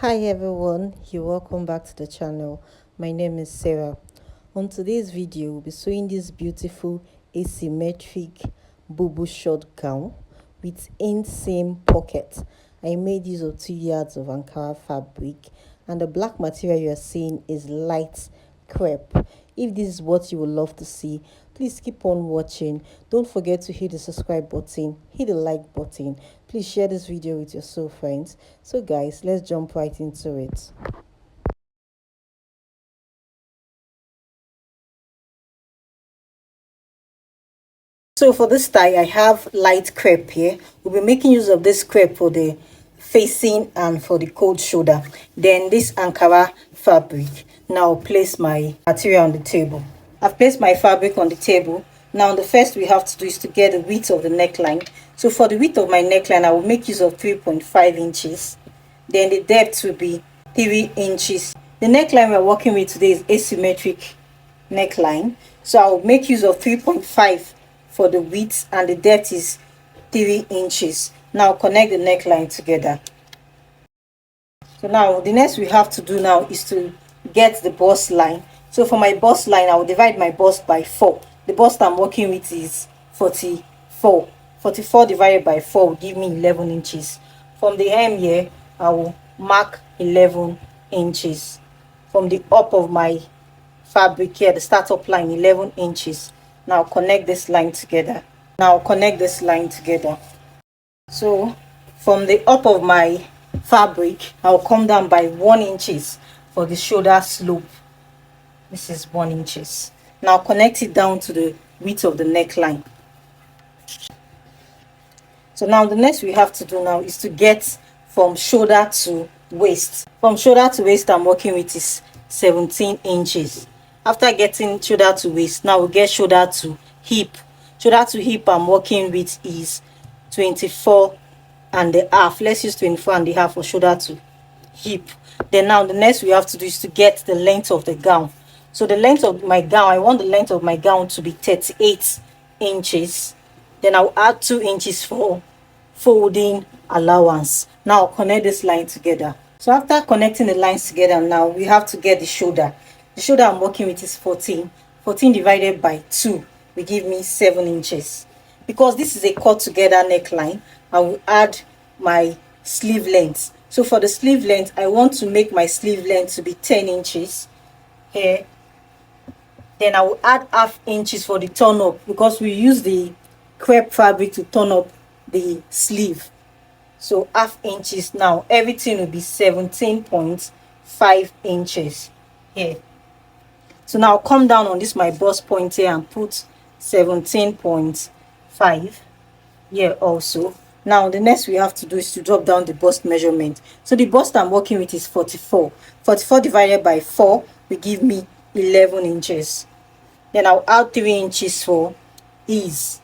Hi everyone, you're welcome back to the channel. My name is Sarah. On today's video, we'll be sewing this beautiful asymmetric Bubu short gown with inseam pocket. I made use of 2 yards of Ankara fabric, and the black material you are seeing is light crepe. If this is what you would love to see, please keep on watching. Don't forget to hit the subscribe button, hit the like button. Please share this video with your soul friends. So guys, let's jump right into it. So for this tie, I have light crepe here. We'll be making use of this crepe for the facing and for the cold shoulder. Then this Ankara fabric. Now I'll place my material on the table. I've placed my fabric on the table. Now the first we have to do is to get the width of the neckline. So for the width of my neckline, I will make use of 3.5 inches. Then the depth will be 3 inches. The neckline we're working with today is asymmetric neckline. So I'll make use of 3.5 for the width, and the depth is 3 inches. Now connect the neckline together. So now the next we have to do now is to get the bust line. So for my bust line, I will divide my bust by 4. The bust I'm working with is 44. 44 divided by 4 will give me 11 inches. From the hem here, I will mark 11 inches. From the up of my fabric here, the startup line, 11 inches. Now connect this line together. So from the up of my fabric, I'll come down by 1 inches for the shoulder slope. This is 1 inches. Now connect it down to the width of the neckline. So now the next we have to do now is to get from shoulder to waist. From shoulder to waist, I'm working with is 17 inches. After getting shoulder to waist, now we'll get shoulder to hip. Shoulder to hip I'm working with is 24 and a half. Let's use 24 and a half for shoulder to hip. Then now the next we have to do is to get the length of the gown. So the length of my gown, I want the length of my gown to be 38 inches. Then I'll add 2 inches for folding allowance. Now I'll connect this line together. So after connecting the lines together, now we have to get the shoulder. The shoulder I'm working with is 14. 14 divided by 2 will give me 7 inches. Because this is a cut together neckline, I will add my sleeve length. So for the sleeve length, I want to make my sleeve length to be 10 inches here. Then I will add half inches for the turn up, because we use the crepe fabric to turn up the sleeve. So half inches. Now everything will be 17.5 inches here. So now I'll come down on this my bust point here and put 17.5 here also. Now the next we have to do is to drop down the bust measurement. So the bust I'm working with is 44. 44 divided by 4 will give me 11 inches. Then I'll add 3 inches for ease.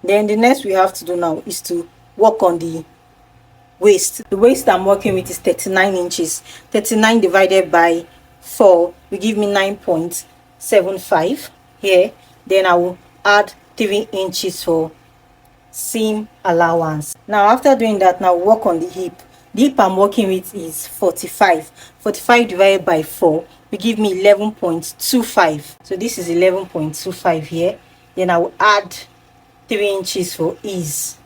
Then the next we have to do now is to work on the waist. The waist I'm working with is 39 inches. 39 divided by 4 will give me 9.75 here. Then I will add 3 inches for seam allowance. Now after doing that, now work on the hip. The hip I'm working with is 45. 45 divided by 4 will give me 11.25. So this is 11.25 here. Then I will add 3 inches for ease.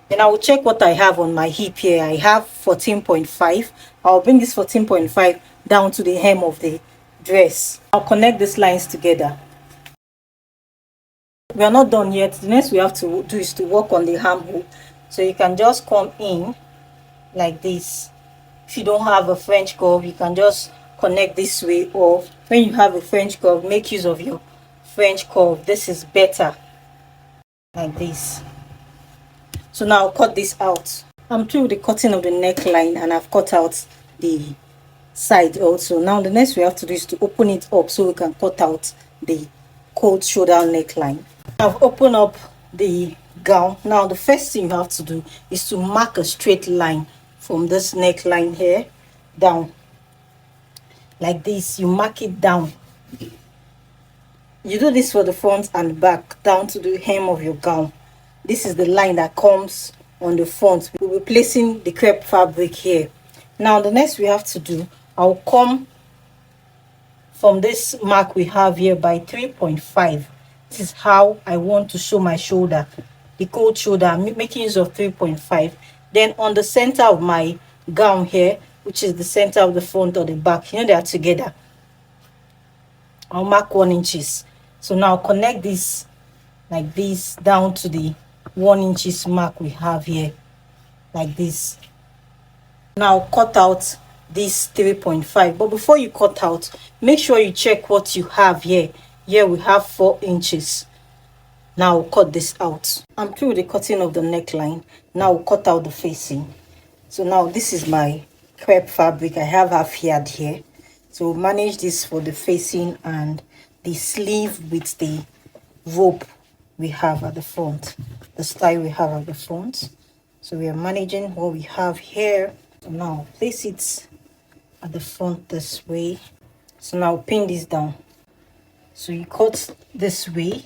Then I will check what I have on my hip here. I have 14.5. I'll bring this 14.5 down to the hem of the dress. I'll connect these lines together. We are not done yet. The next we have to do is to work on the armhole. So you can just come in like this. If you don't have a French curve, you can just connect this way, or when you have a French curve, make use of your French curve. This is better, like this. So now I'll cut this out. I'm through with the cutting of the neckline, and I've cut out the side also. Now the next we have to do is to open it up so we can cut out the cold shoulder neckline. I've opened up the gown. Now the first thing you have to do is to mark a straight line from this neckline here down, like this. You mark it down. You do this for the front and back down to the hem of your gown. This is the line that comes on the front. We'll be be placing the crepe fabric here. Now the next we have to do, I'll come from this mark we have here by 3.5. This is how I want to show my shoulder, the cold shoulder. I'm making use of 3.5. Then on the center of my gown here, which is the center of the front or the back, you know, they are together, I'll mark 1 inches. So now connect this like this down to the 1 inches mark we have here, like this. Now cut out this 3.5, but before you cut out, make sure you check what you have here. Here we have 4 inches. Now cut this out. I'm through with the cutting of the neckline. Now we'll cut out the facing. So now this is my crepe fabric. I have half yard here, so we'll manage this for the facing and the sleeve with the rope we have at the front, the style we have at the front. So we are managing what we have here. So now place it at the front this way. So now pin this down. So you cut this way.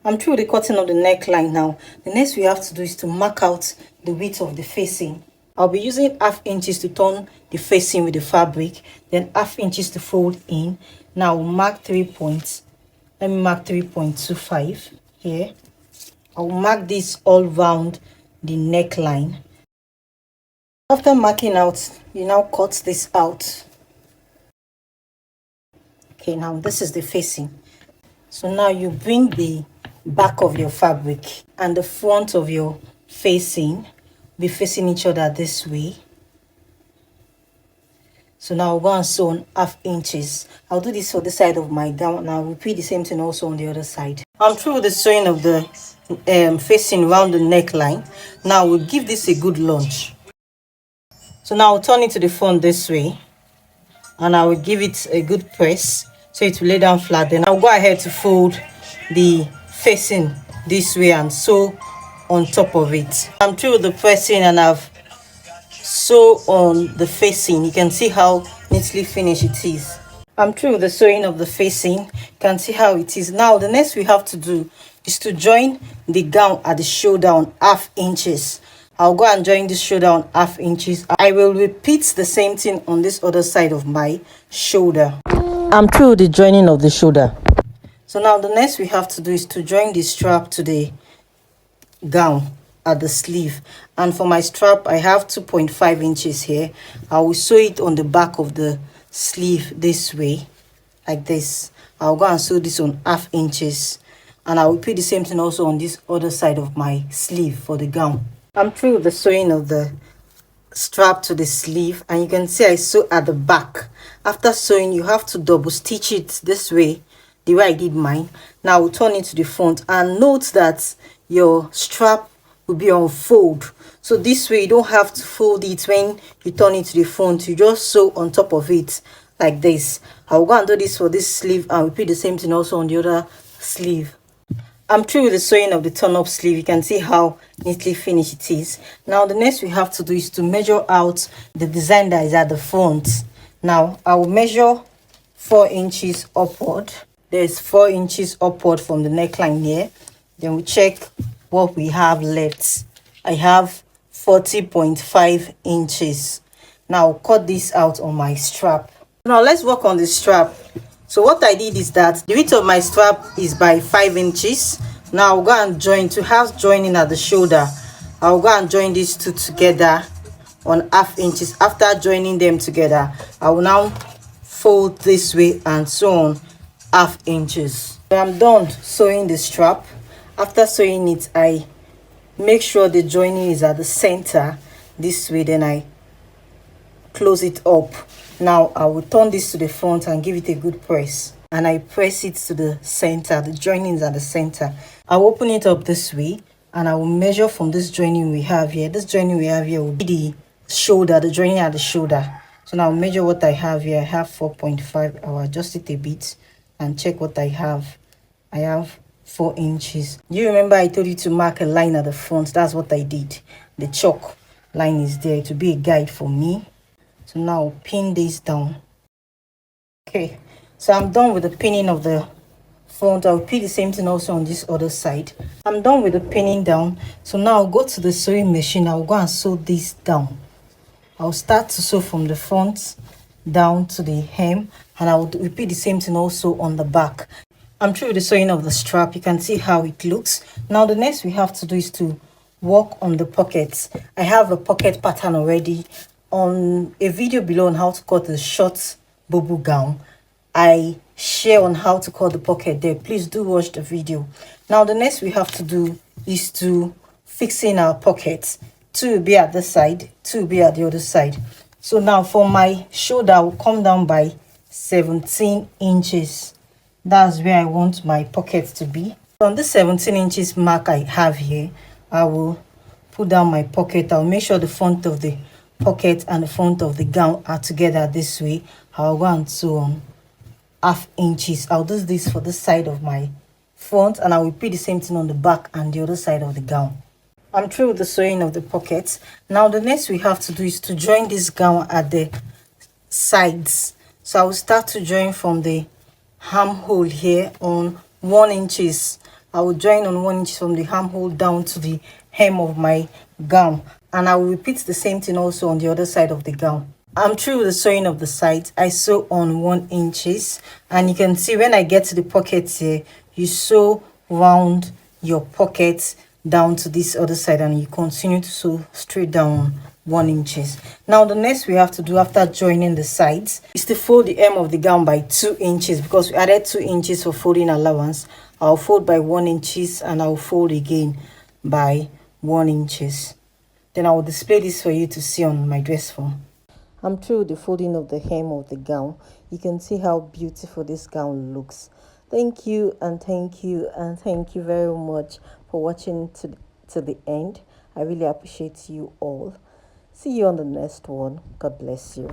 I'm through the cutting of the neckline now. The next we have to do is to mark out the width of the facing. I'll be using ½ inches to turn the facing with the fabric, then ½ inches to fold in. Now we'll mark 3 points. Let me mark 3.25 here. I'll mark this all round the neckline. After marking out, you now cut this out. Okay, now this is the facing. So now you bring the back of your fabric and the front of your facing be facing each other this way. So now we'll go and sew on ½ inches. I'll do this for the side of my gown, and I'll repeat the same thing also on the other side. I'm through with the sewing of the facing around the neckline. Now we'll give this a good lunge. So now I'll turn it to the front this way, and I will give it a good press so it will lay down flat. Then I'll go ahead to fold the facing this way and sew on top of it. I'm through with the pressing and I've sew on the facing. You can see how neatly finished it is. I'm through with the sewing of the facing. You can see how it is. Now the next we have to do is to join the gown at the shoulder on ½ inches. I'll go and join this shoulder on ½ inches. I will repeat the same thing on this other side of my shoulder. I'm through with the joining of the shoulder. So now the next we have to do is to join the strap to the gown at the sleeve. And for my strap, I have 2.5 inches here. I will sew it on the back of the sleeve this way, like this. I'll go and sew this on ½ inches, and I will repeat the same thing also on this other side of my sleeve for the gown. I'm through with the sewing of the strap to the sleeve, and you can see I sew at the back. After sewing, you have to double stitch it this way, the way I did mine. Now we'll turn it to the front, and note that your strap will be on fold. So this way you don't have to fold it when you turn it to the front. You just sew on top of it like this. I'll go and do this for this sleeve and repeat the same thing also on the other sleeve. I'm through with the sewing of the turn up sleeve. You can see how neatly finished it is. Now the next we have to do is to measure out the design that is at the front. Now I will measure 4 inches upward. There's 4 inches upward from the neckline here. Then we check what we have left. I have 40.5 inches. Now cut this out on my strap. Now let's work on the strap. So what I did is that the width of my strap is by 5 inches. Now I'll go and join to have joining at the shoulder. I'll go and join these two together on ½ inches. After joining them together, I will now fold this way and sew on ½ inches. When I'm done sewing the strap, after sewing it, I make sure the joining is at the center this way. Then I close it up. Now I will turn this to the front and give it a good press, and I press it to the center. The joining is at the center. I'll open it up this way, and I will measure from this joining we have here. This joining we have here will be the shoulder, the joining at the shoulder. So now I'll measure what I have here. I have 4.5. I'll adjust it a bit and check what I have. I have 4 inches. Do you remember I told you to mark a line at the front? That's what I did. The chalk line is there to be a guide for me. So now I'll pin this down. Okay, so I'm done with the pinning of the front. I'll repeat the same thing also on this other side. I'm done with the pinning down, so now I'll go to the sewing machine. I'll go and sew this down. I'll start to sew from the front down to the hem, and I'll repeat the same thing also on the back. I'm through with the sewing of the strap. You can see how it looks. Now the next we have to do is to work on the pockets. I have a pocket pattern already on a video below on how to cut the short Bubu gown. I share on how to cut the pocket there. Please do watch the video. Now the next we have to do is to fix in our pockets. Two will be at this side, two will be at the other side. So now for my shoulder, I will come down by 17 inches. That's where I want my pocket to be. On the 17 inches mark I have here, I will put down my pocket. I'll make sure the front of the pocket and the front of the gown are together this way. I'll go and sew on half inches. I'll do this for the side of my front, and I'll repeat the same thing on the back and the other side of the gown. I'm through with the sewing of the pockets. Now the next we have to do is to join this gown at the sides. So I will start to join from the armhole here on 1 inches. I will join on 1 inch from the armhole down to the hem of my gown, and I will repeat the same thing also on the other side of the gown. I'm through with the sewing of the sides. I sew on 1 inches, and you can see when I get to the pockets here, you sew round your pockets down to this other side, and you continue to sew straight down 1 inches. Now the next we have to do after joining the sides is to fold the hem of the gown by 2 inches, because we added 2 inches for folding allowance. I'll fold by 1 inches, and I'll fold again by 1 inches. Then I will display this for you to see on my dress form. I'm through with the folding of the hem of the gown. You can see how beautiful this gown looks. Thank you, and thank you, and thank you very much for watching to the end. I really appreciate you all. See you on the next one. God bless you.